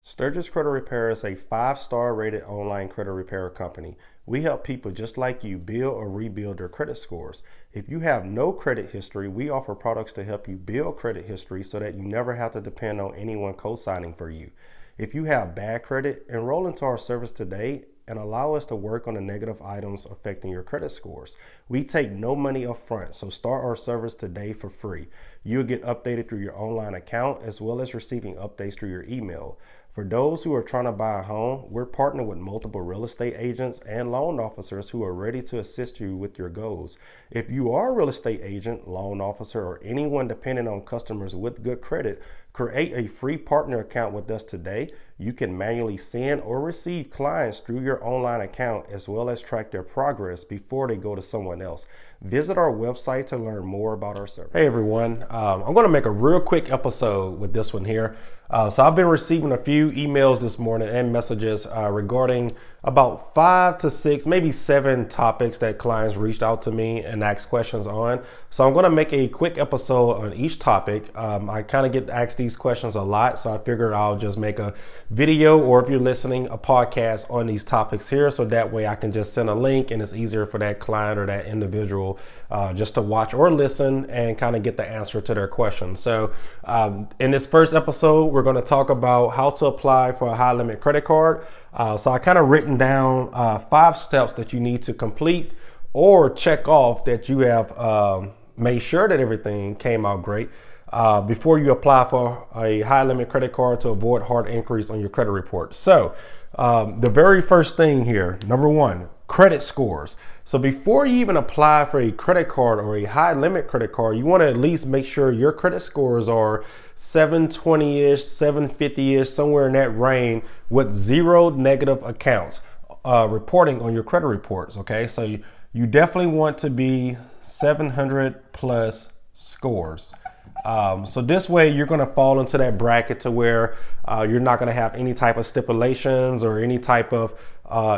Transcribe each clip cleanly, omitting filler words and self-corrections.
Sturgis Credit Repair is a 5-star rated online credit repair company. We help people just like you build or rebuild their credit scores. If you have no credit history, we offer products to help you build credit history so that you never have to depend on anyone co-signing for you. If you have bad credit, enroll into our service today and allow us to work on the negative items affecting your credit scores. We take no money up front, so start our service today for free. You'll get updated through your online account as well as receiving updates through your email. For those who are trying to buy a home, we're partnered with multiple real estate agents and loan officers who are ready to assist you with your goals. If you are a real estate agent, loan officer, or anyone dependent on customers with good credit, create a free partner account with us today. You can manually send or receive clients through your online account as well as track their progress before they go to someone else. Visit our website to learn more about our service. Hey everyone, I'm going to make a real quick episode with this one here. So I've been receiving a few emails this morning and messages regarding about 5 to 6, maybe 7 topics that clients reached out to me and asked questions on. So I'm going to make a quick episode on each topic. I kind of get asked these questions a lot, so I figured I'll just make a video, or if you're listening, a podcast on these topics here, so that way I can just send a link and it's easier for that client or that individual just to watch or listen and kind of get the answer to their question. So in this first episode, we're going to talk about how to apply for a high limit credit card. So I kind of written down 5 steps that you need to complete or check off that you have made sure that everything came out great before you apply for a high limit credit card to avoid hard increase on your credit report. So the very first thing here, number 1, credit scores. So before you even apply for a credit card or a high limit credit card, you want to at least make sure your credit scores are 720-ish, 750-ish, somewhere in that range with 0 negative accounts reporting on your credit reports. Okay, so you definitely want to be 700 plus scores. So this way you're going to fall into that bracket to where you're not going to have any type of stipulations or any type of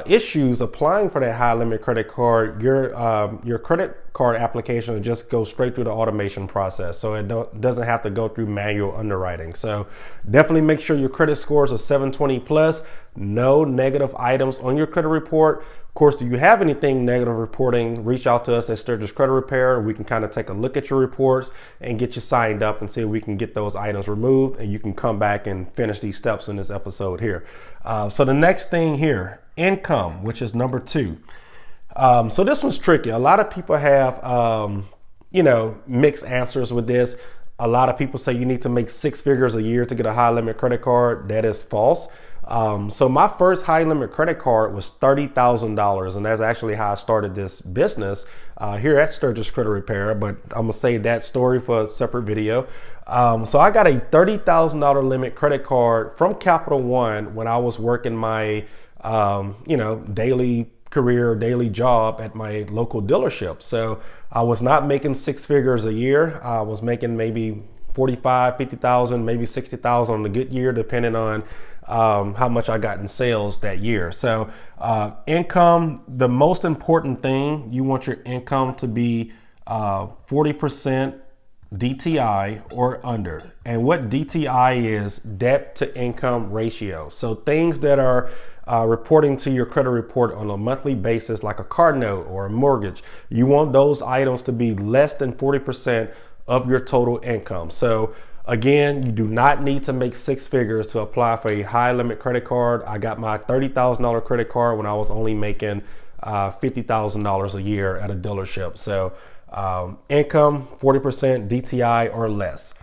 issues applying for that high limit credit card. Your credit card application will just go straight through the automation process, so it doesn't have to go through manual underwriting. So definitely make sure your credit scores are 720 plus, no negative items on your credit report. Of course, if you have anything negative reporting, reach out to us at Sturgis Credit Repair. We can kind of take a look at your reports and get you signed up and see if we can get those items removed, and you can come back and finish these steps in this episode here. So the next thing here, income, which is number 2. So this one's tricky. A lot of people have, mixed answers with this. A lot of people say you need to make 6 figures a year to get a high limit credit card. That is false. So my first high limit credit card was $30,000, and that's actually how I started this business here at Sturgis Credit Repair, but I'm gonna save that story for a separate video. So I got a $30,000 limit credit card from Capital One when I was working my daily career, daily job at my local dealership. So I was not making 6 figures a year. I was making maybe 45, 50,000, maybe 60,000 on a good year, depending on how much I got in sales that year. So income, the most important thing, you want your income to be 40% DTI or under. And what DTI is, debt to income ratio. So things that are reporting to your credit report on a monthly basis, like a car note or a mortgage, you want those items to be less than 40% of your total income. So again, you do not need to make 6 figures to apply for a high limit credit card. I got my $30,000 credit card when I was only making $50,000 a year at a dealership. So income 40% DTI or less.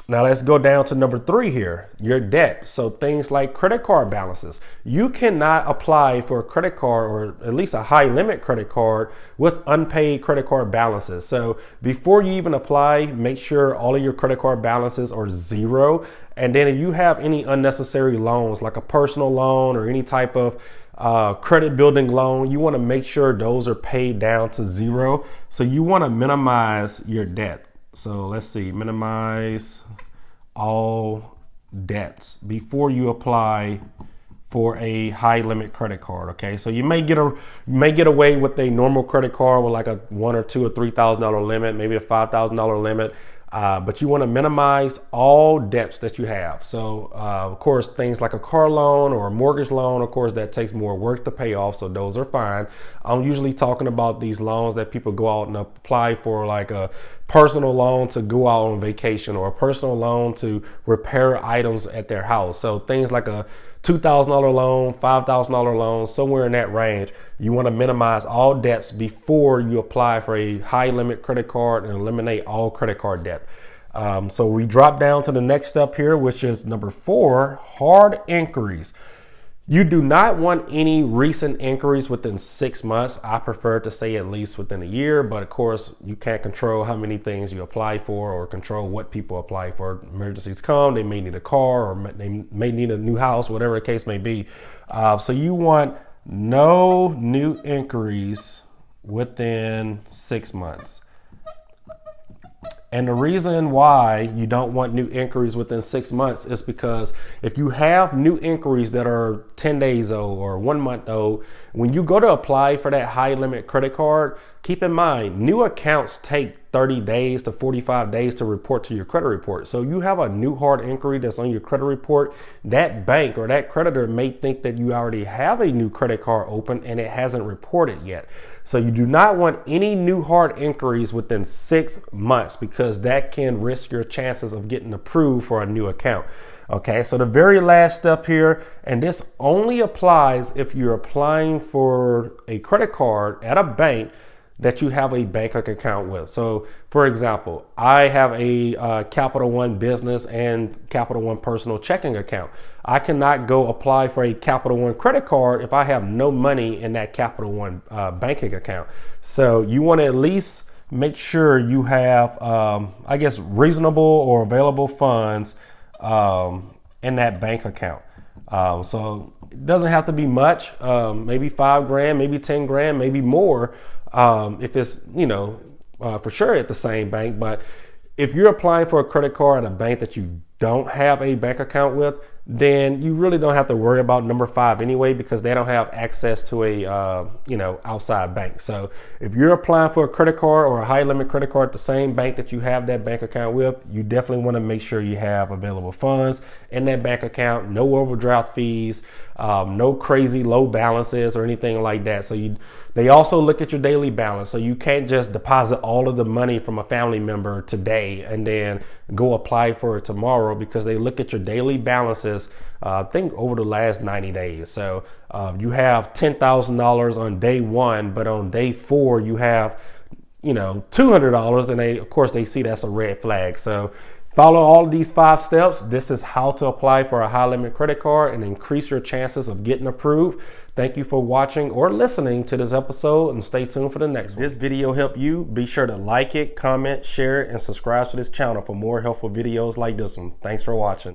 Now let's go down to number 3 here, your debt. So things like credit card balances. You cannot apply for a credit card, or at least a high limit credit card, with unpaid credit card balances. So before you even apply, make sure all of your credit card balances are 0. And then if you have any unnecessary loans, like a personal loan or any type of credit building loan, you want to make sure those are paid down to 0. So you want to minimize your debt. So let's see, minimize all debts before you apply for a high limit credit card. Okay, so you may get away with a normal credit card with like a $1,000 or $2,000 or $3,000 limit, maybe a $5,000 limit. But you want to minimize all debts that you have. So, of course, things like a car loan or a mortgage loan, of course, that takes more work to pay off. So those are fine. I'm usually talking about these loans that people go out and apply for, like a personal loan to go out on vacation or a personal loan to repair items at their house. So things like a $2,000 loan, $5,000 loan, somewhere in that range. You want to minimize all debts before you apply for a high limit credit card and eliminate all credit card debt. So we drop down to the next step here, which is number 4, hard inquiries. You do not want any recent inquiries within 6 months. I prefer to say at least within a year, but of course you can't control how many things you apply for or control what people apply for. Emergencies come, they may need a car or they may need a new house, whatever the case may be. So you want no new inquiries within 6 months. And the reason why you don't want new inquiries within 6 months is because if you have new inquiries that are 10 days old or 1 month old, when you go to apply for that high limit credit card, keep in mind, new accounts take 30 days to 45 days to report to your credit report. So you have a new hard inquiry that's on your credit report, that bank or that creditor may think that you already have a new credit card open and it hasn't reported yet. So you do not want any new hard inquiries within 6 months because that can risk your chances of getting approved for a new account. Okay, so the very last step here, and this only applies if you're applying for a credit card at a bank that you have a bank account with. So for example, I have a Capital One business and Capital One personal checking account. I cannot go apply for a Capital One credit card if I have no money in that Capital One banking account. So you want to at least make sure you have, I guess, reasonable or available funds in that bank account. So it doesn't have to be much, maybe $5,000, maybe $10,000, maybe more. If it's, for sure at the same bank. But if you're applying for a credit card at a bank that you don't have a bank account with, then you really don't have to worry about number 5 anyway, because they don't have access to a, outside bank. So if you're applying for a credit card or a high limit credit card at the same bank that you have that bank account with, you definitely want to make sure you have available funds in that bank account, no overdraft fees, no crazy low balances or anything like that. So they also look at your daily balance. So you can't just deposit all of the money from a family member today and then go apply for it tomorrow, because they look at your daily balances, I think over the last 90 days. So you have $10,000 on day 1, but on day 4 you have, $200, and of course they see that's a red flag. So follow all of these 5 steps. This is how to apply for a high limit credit card and increase your chances of getting approved. Thank you for watching or listening to this episode, and stay tuned for the next one. If this video helped you, be sure to like it, comment, share it, and subscribe to this channel for more helpful videos like this one. Thanks for watching.